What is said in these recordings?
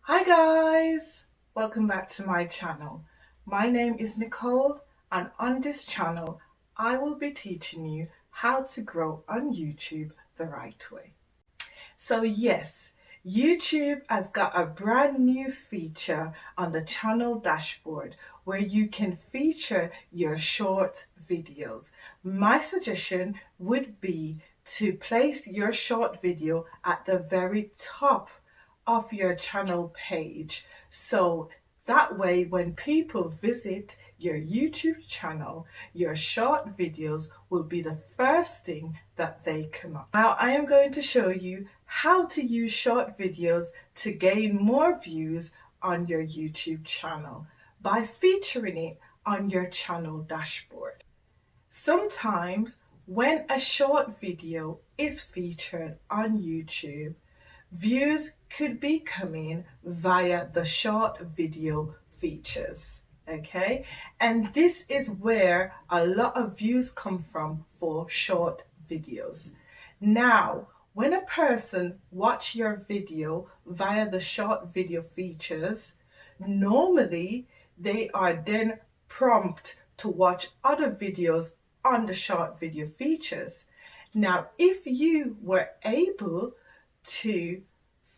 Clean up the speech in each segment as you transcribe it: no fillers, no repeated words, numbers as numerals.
Hi guys, welcome back to my channel. My name is Nicole, and on this channel I will be teaching you how to grow on YouTube the right way. So yes, YouTube has got a brand new feature on the channel dashboard where you can feature your short videos. My suggestion would be to place your short video at the very top of your channel page, so that way when people visit your YouTube channel, your short videos will be the first thing that they come up. Now I am going to show you how to use short videos to gain more views on your YouTube channel by featuring it on your channel dashboard. Sometimes when a short video is featured on YouTube, views could be coming via the short video features, okay? And this is where a lot of views come from for short videos. Now, when a person watch your video via the short video features, normally they are then prompted to watch other videos on the short video features. Now, if you were able to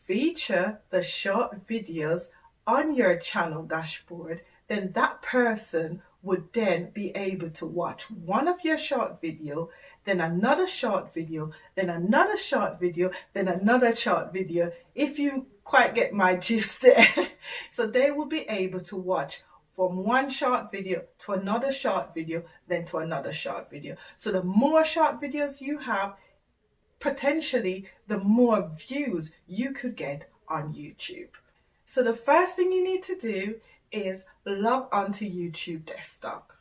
feature the short videos on your channel dashboard, then that person would then be able to watch one of your short video, then another short video, then another short video, then another short video, if you quite get my gist there. So they will be able to watch from one short video to another short video, then to another short video. So the more short videos you have, potentially the more views you could get on YouTube. So the first thing you need to do is log onto YouTube desktop.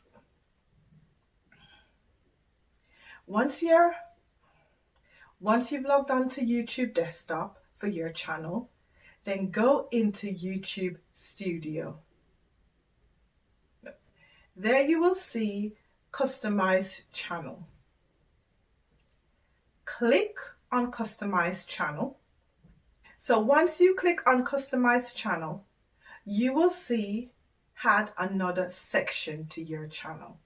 Once you've logged onto YouTube desktop for your channel, then go into YouTube Studio. There you will see Customize Channel. Click on Customize Channel. So once you click on Customize Channel, you will see add another section to your channel.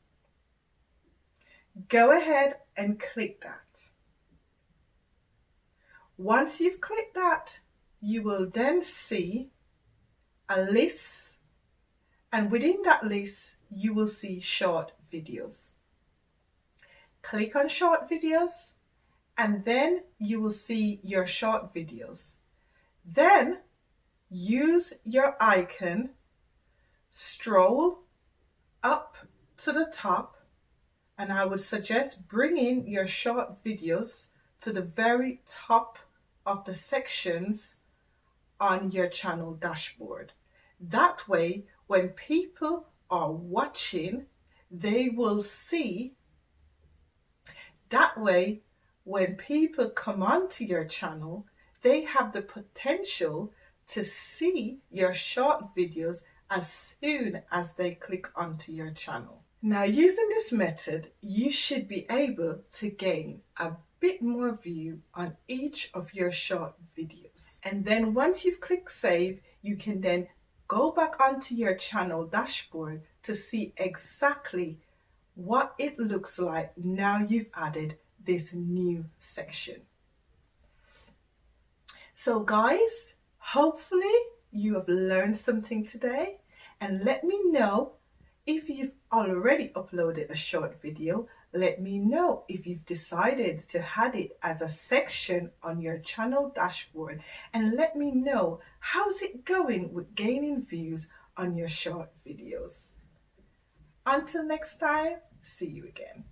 Go ahead and click that. Once you've clicked that, you will then see a list, and within that list you will see short videos. Click on short videos, and then you will see your short videos. Then use your icon, stroll up to the top, and I would suggest bringing your short videos to the very top of the sections on your channel dashboard. That way, when people are watching, they will see. That way, when people come onto your channel, they have the potential to see your short videos as soon as they click onto your channel. Now, using this method, you should be able to gain a bit more view on each of your short videos. And then once you've clicked save, you can then go back onto your channel dashboard to see exactly what it looks like now you've added this new section. So guys, hopefully you have learned something today, and let me know if you've already uploaded a short video. Let me know if you've decided to add it as a section on your channel dashboard, and let me know how's it going with gaining views on your short videos. Until next time, see you again.